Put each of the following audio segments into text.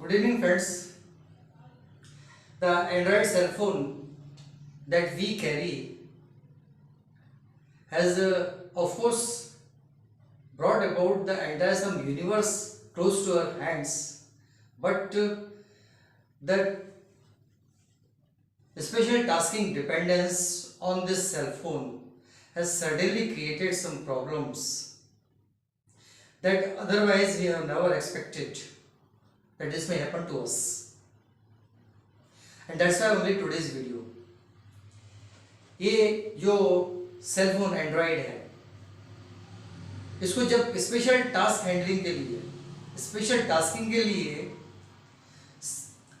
Good evening, friends. The Android cell phone that we carry has, of course, brought about the entire some universe close to our hands. But the special tasking dependence on this cell phone has certainly created some problems that otherwise we have never expected that this may happen to us. And that's why only today's video. ये जो cell phone Android है, इसको जब special task handling के लिए, special tasking के लिए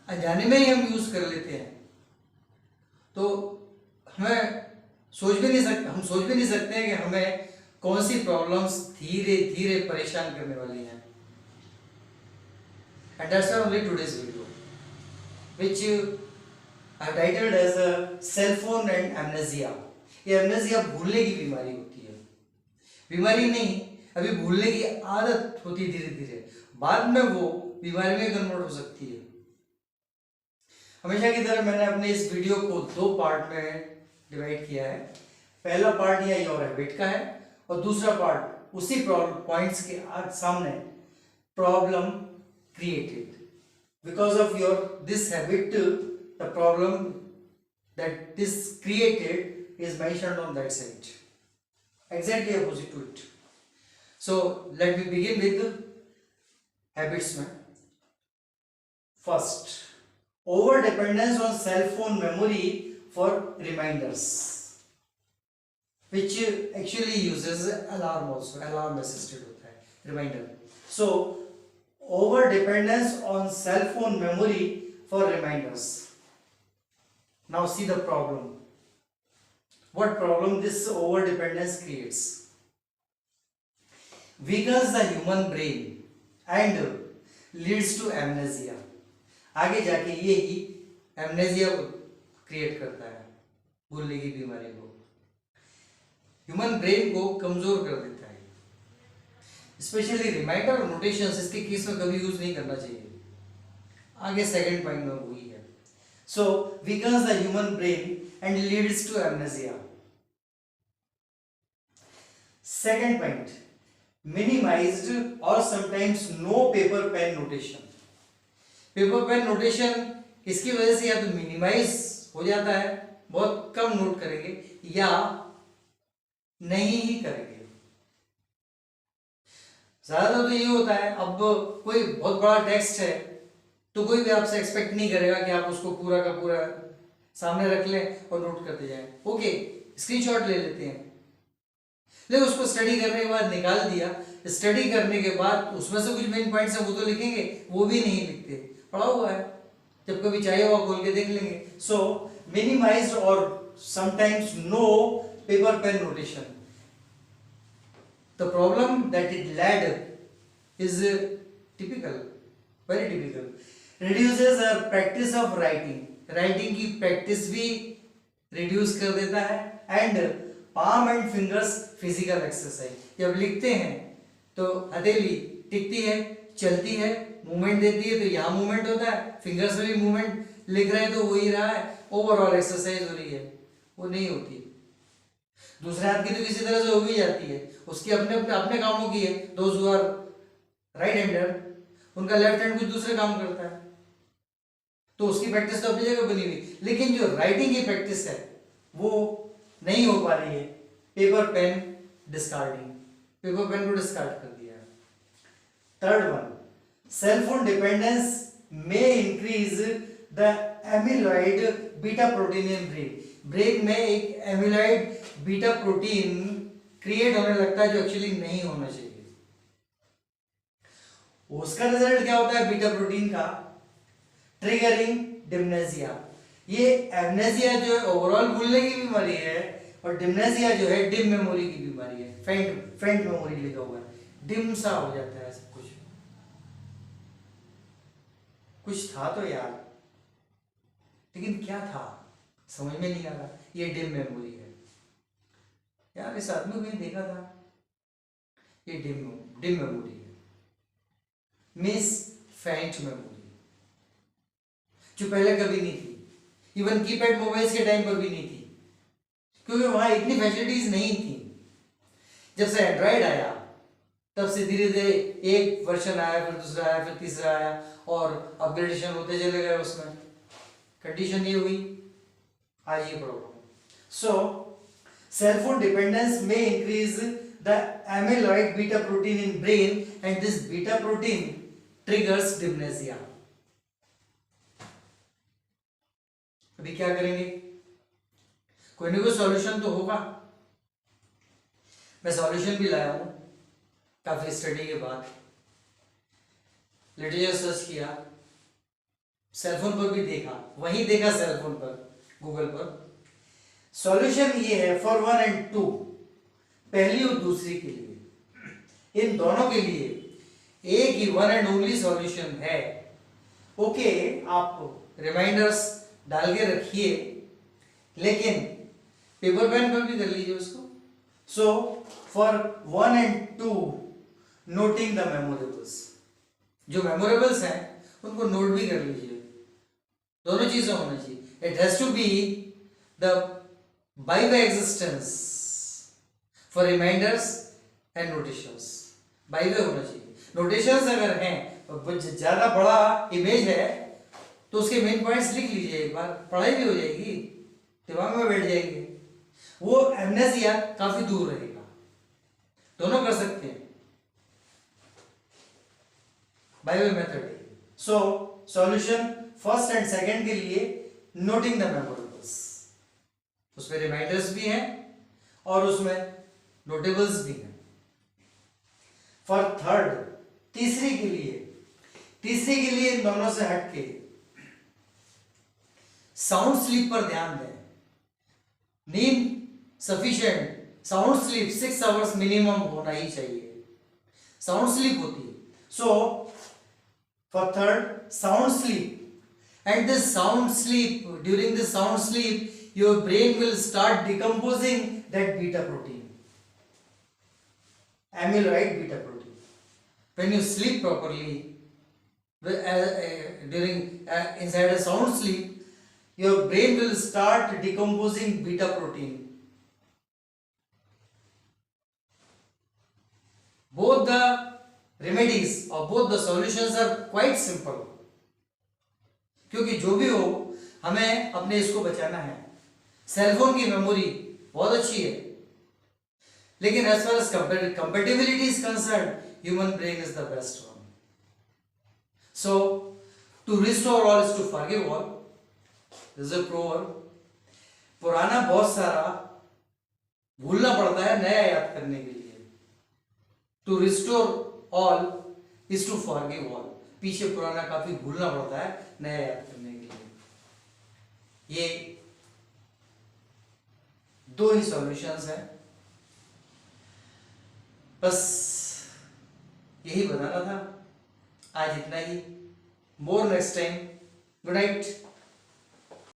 अनजाने में ही हम यूज कर लेते हैं, तो हम सोच भी नहीं सकते हैं कि हमें कौन सी प्रॉब्लम्स धीरे धीरे परेशान करने वाली हैं. And that's why only today's video, which I have titled as a cell phone and amnesia. ये amnesia भूलने की बीमारी होती है. बीमारी नहीं, अभी भूलने की आदत होती है धीरे धीरे, बाद में वो बीमारी में कन्वर्ट हो सकती है. हमेशा की तरह मैंने अपने इस वीडियो को दो पार्ट में डिवाइड किया है. पहला पार्ट यह योर हैबिट का है और दूसरा पार्ट उसी पॉइंट्स के सामने problem created because of your this habit. The problem that this created is mentioned on that side, exactly opposite to it. So let me begin with habits. First, over dependence on cell phone memory for reminders, which actually uses alarm also. Alarm assisted होता है reminder. So over dependence on cell phone memory for reminders. Now see the problem. What problem this over dependence creates? Weakens the human brain and leads to amnesia. आगे जाके ये ही amnesia create करता है, भूलने की बीमारी को, ह्यूमन ब्रेन को कमजोर कर देता है. स्पेशली रिमाइंडर और नोटेशंस इसके केस में कभी यूज नहीं करना चाहिए. आगे सेकंड पॉइंट में वही है. So weakens the human brain and leads to amnesia. Second point, minimized और sometimes no paper pen notation. Paper pen notation इसकी वजह से या तो मिनिमाइज हो जाता है, बहुत कम नोट करेंगे या नहीं ही करेंगे. ज्यादातर तो ये होता है, अब कोई बहुत बड़ा टेक्स्ट है तो कोई भी आपसे एक्सपेक्ट नहीं करेगा कि आप उसको पूरा का पूरा सामने रख लें और नोट करते जाएं. ओके, स्क्रीनशॉट ले लेते हैं, लेकिन उसको स्टडी करने के बाद निकाल दिया. स्टडी करने के बाद उसमें से कुछ मेन पॉइंट्स हैं वो तो लिखेंगे, वो भी नहीं लिखते. पढ़ा हुआ है, जब कभी चाहिए हुआ खोल के देख लेंगे. सो मिनिमाइज्ड और sometimes no paper pen notation. The problem that it led is typical, very typical. Reduces our practice of writing. Writing की practice भी reduce कर देता है. And palm and fingers physical exercise. जब लिखते हैं तो हथेली टिकती है, चलती है, मूवमेंट देती है, तो यहाँ मूवमेंट होता है, फिंगर्स में भी मूवमेंट. लिख रहे हैं तो हो ही रहा है, ओवरऑल एक्सरसाइज हो रही है. वो नहीं होती. दूसरे हाथ की तो किसी तरह से हो भी जाती है, उसकी अपने अपने कामों की है. Those who are right hander, उनका लेफ्ट हैंड कुछ दूसरे काम करता है, तो उसकी प्रैक्टिस तो अपनी जगह बनी हुई. लेकिन जो राइटिंग की प्रैक्टिस है वो नहीं हो पा रही है. Paper pen discarding, paper pen को डिस्कार्ड कर दिया. Third one, cell phone dependence may increase the amyloid beta protein in brain. Brain में एक एमिलॉइड बीटा प्रोटीन क्रिएट होने लगता है जो एक्चुअली नहीं होना चाहिए. उसका रिजल्ट क्या होता है बीटा प्रोटीन का? ट्रिगरिंग डिमनेसिया. ये एमनेसिया जो है ओवरऑल भूलने की बीमारी है, और डिमनेसिया जो है डिम मेमोरी की बीमारी है. फेंट मेमोरी लिखा हुआ है, डिम सा हो जाता है सब कुछ. कुछ था तो यार, लेकिन क्या था समझ में नहीं आ रहा. ये डिम मेमोरी है यार, इस आदमी को कहीं देखा था. ये डिम मेमोरी है, मिस फेंट मेमोरी. जो पहले कभी नहीं थी, इवन कीपैड मोबाइल्स के टाइम पर भी नहीं थी, क्योंकि वहां इतनी फैसिलिटीज नहीं थी। जब से एंड्रॉइड आया तब से धीरे धीरे एक वर्जन आया, फिर दूसरा आया, फिर तीसरा आया, और अपग्रेडेशन होते चले गए उसमें। कंडीशन ये हुई, आज ये प्रॉब्लम। सो सेलफोन डिपेंडेंस में increase the amyloid beta protein in brain and this beta protein triggers dementia। अभी क्या करेंगे, कोई ना कोई सॉल्यूशन तो होगा। मैं सॉल्यूशन भी लाया हूं काफी स्टडी के बाद, लिटरेचर सर्च किया, सेलफोन पर भी देखा, वहीं देखा सेलफोन पर, गूगल पर। सॉल्यूशन ये है फॉर 1 and 2, पहली और दूसरी के लिए, इन दोनों के लिए एक ही 1 and only सॉल्यूशन है। ओके, आप रिमाइंडर्स डाल के रखिए, लेकिन पेपर पेन पर भी कर लीजिए उसको। So for 1 and 2 noting the memorables, जो मेमोरेबल्स हैं उनको नोट भी कर लीजिए। दोनों चीजें होनी चाहिए। It has to be the by way existence for reminders and notations, by way होना चाहिए। नोटेशंस अगर हैं, ज्यादा बड़ा इमेज है तो उसके मेन पॉइंट्स लिख लीजिए, एक बार पढ़ाई भी हो जाएगी, दिमाग में बैठ जाएंगे, वो एमनेसिया काफी दूर रहेगा। दोनों कर सकते हैं, बाय वे मेथड है। So solution first and second के लिए नोटिंग द मेमोरेबल्स, उसमें रिमाइंडर्स भी हैं और उसमें नोटेबल्स भी हैं। फॉर थर्ड, तीसरी के लिए इन दोनों से हटके साउंड स्लीप पर ध्यान दें। नींद sufficient, sound sleep 6 hours minimum होना ही चाहिए, साउंड स्लीप होती है। So for third, sound sleep, and this sound sleep, during the sound sleep your brain will start decomposing that beta protein, amyloid beta protein. When you sleep properly, during inside a sound sleep, your brain will start decomposing beta protein. Both the remedies or both the solutions are quite simple, क्योंकि जो भी हो हमें अपने इसको बचाना है। Cellphone की मेमोरी बहुत अच्छी है, लेकिन as far as compatibility is concern, human brain is the best one. So to restore all is to forgive all, this is a proverb. पुराना बहुत सारा भूलना पड़ता है नया याद करने के लिए। To restore all is to forgive all, पीछे पुराना काफी भूलना पड़ता है नया याद करने के लिए। ये दो ही सॉल्यूशंस हैं, बस यही बताना था। आज इतना ही, मोर नेक्स्ट टाइम। Good night.